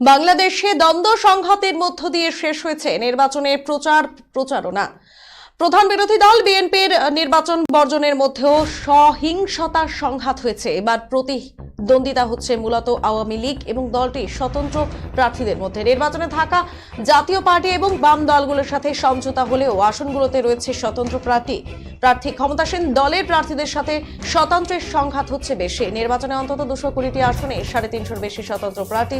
বাংলাদেশে দ্বন্দ্ব সংঘাতের মধ্য দিয়ে শেষ হয়েছে নির্বাচনের প্রচারণা। প্রধান বিরোধী দল বিএনপির নির্বাচন বর্জনের মধ্যেও সহিংসতার সংঘাত হয়েছে। এবার প্রতিদ্বন্দ্বিতা হচ্ছে মূলত আওয়ামী লীগ এবং দলটির স্বতন্ত্র প্রার্থীদের মধ্যে। নির্বাচনে থাকা জাতীয় পার্টি এবং বাম দলগুলোর সাথে সমঝোতা হলেও আসনগুলোতে রয়েছে স্বতন্ত্র প্রার্থী। ক্ষমতাসীন দলের প্রার্থীদের সাথে স্বতন্ত্রের সংঘাত হচ্ছে বেশি। নির্বাচনে অন্তত 220টি আসনে 350-র বেশি স্বতন্ত্র প্রার্থী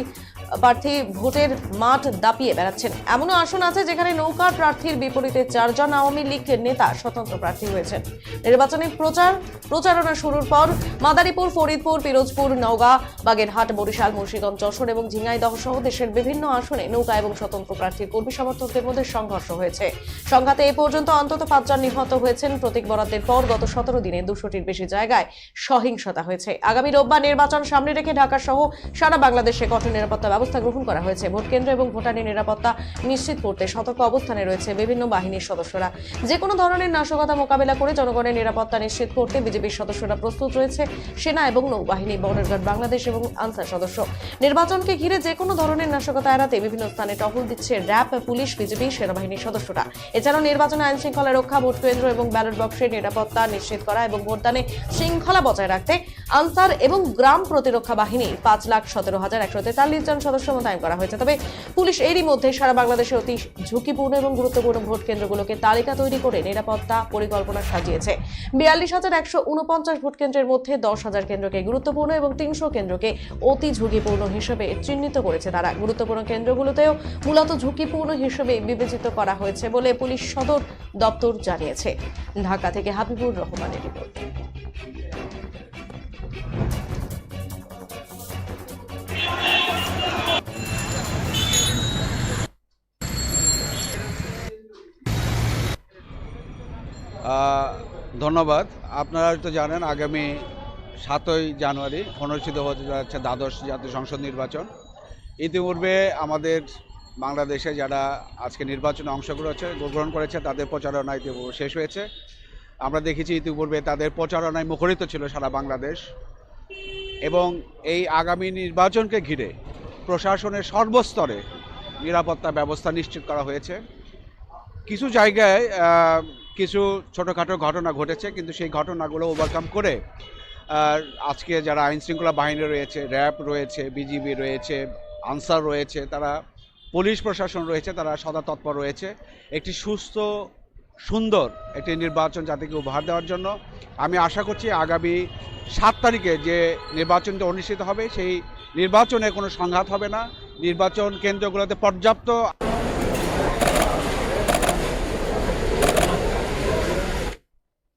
ভোটের মাঠ দাপিয়ে বেড়াচ্ছেন। এমনও আসন আছে যেখানে নৌকার প্রার্থীর বিপরীতে 4 জন আওয়ামী লীগ নেতা স্বতন্ত্র প্রার্থী হয়েছেন। নির্বাচনী প্রচারণা শুরুর পর মাদারীপুর, ফরিদপুর, পিরোজপুর, নওগাঁ, বাগেরহাট, বরিশাল, মুন্সিগঞ্জ, যশোর এবং ঝিনাইদহ সহ দেশের বিভিন্ন আসনে নৌকা এবং স্বতন্ত্র প্রার্থীর কর্মী সমর্থকদের মধ্যে সংঘর্ষ হয়েছে। সংঘাতে এ পর্যন্ত অন্তত 5 জন নিহত হয়েছেন। প্রতীক বরাদ্দের পর গত 17 দিনে 200টির বেশি জায়গায় সহিংসতা হয়েছে। আগামী রোববার নির্বাচন সামনে রেখে ঢাকা সহ সারা বাংলাদেশে কঠোর নিরাপত্তা ব্যবস্থা গ্রহণ করা হয়েছে। ভোট কেন্দ্র এবং ভোটারের নিরাপত্তা নিশ্চিত করতে সতর্ক অবস্থানে রয়েছে বিভিন্ন বাহিনীর সদস্যরা। যে কোনো ধরনের নাশকতা মোকাবেলা করে জনগণের নিরাপত্তা নিশ্চিত করতে বিজেপির সদস্যরা প্রস্তুত রয়েছে। সেনা এবং নৌবাহিনী, বর্ডার গার্ড বাংলাদেশ এবং আনসার সদস্য। নির্বাচনকে ঘিরে যে কোনো ধরনের নাশকতা এড়াতে বিভিন্ন স্থানে টহল দিচ্ছে র্যাব, পুলিশ, বিজেপি, সেনাবাহিনীর সদস্যরা। এছাড়াও নির্বাচনে আইন শৃঙ্খলা রক্ষা, ভোট কেন্দ্র এবং ব্যালট বক্সের নিরাপত্তা নিশ্চিত করা এবং ভোটদানে শৃঙ্খলা বজায় রাখতে আনসার এবং গ্রাম প্রতিরক্ষা বাহিনী 5,17,143 জন সদস্য মোতায়েন করা হয়েছে। তবে পুলিশ এরই মধ্যে সারা বাংলাদেশে অতি ঝুঁকিপূর্ণ এবং গুরুত্বপূর্ণ ভোট কেন্দ্রগুলোকে তালিকা তৈরি করে নিরাপত্তা পরিকল্পনা সাজিয়েছে। 42,149 ভোট কেন্দ্রের মধ্যে 10,000 কেন্দ্রকে গুরুত্বপূর্ণ এবং 300 কেন্দ্রকে অতি ঝুঁকিপূর্ণ হিসেবে চিহ্নিত করেছে তারা। গুরুত্বপূর্ণ কেন্দ্রগুলোতেও মূলত ঝুঁকিপূর্ণ হিসেবে বিবেচিত করা হয়েছে বলে পুলিশ সদর দপ্তর জানিয়েছে। ঢাকা থেকে হাবিবুর রহমানের রিপোর্ট। ধন্যবাদ। আপনারা তো জানেন আগামী 7ই জানুয়ারি অনুষ্ঠিত হতে যাচ্ছে দ্বাদশ জাতীয় সংসদ নির্বাচন। ইতিপূর্বে আমাদের বাংলাদেশে যারা আজকে নির্বাচনে অংশগ্রহণ করেছে তাদের প্রচারণা ইতিপূর্বে শেষ হয়েছে। আমরা দেখেছি ইতিপূর্বে তাদের প্রচারণায় মুখরিত ছিল সারা বাংলাদেশ। এবং এই আগামী নির্বাচনকে ঘিরে প্রশাসনের সর্বস্তরে নিরাপত্তা ব্যবস্থা নিশ্চিত করা হয়েছে। কিছু জায়গায় কিছু ছোটোখাটো ঘটনা ঘটেছে, কিন্তু সেই ঘটনাগুলো ওভারকাম করে আজকে যারা আইনশৃঙ্খলা বাহিনী রয়েছে, র্যাব রয়েছে, বিজিবি রয়েছে, আনসার রয়েছে, তারা পুলিশ প্রশাসন রয়েছে, তারা সদা তৎপর রয়েছে একটি সুস্থ সুন্দর একটি নির্বাচন জাতিকে উপহার দেওয়ার জন্য। আমি আশা করছি আগামী 7 তারিখে যে নির্বাচনটা অনুষ্ঠিত হবে সেই নির্বাচনে কোনো সংঘাত হবে না। নির্বাচন কেন্দ্রগুলোতে পর্যাপ্ত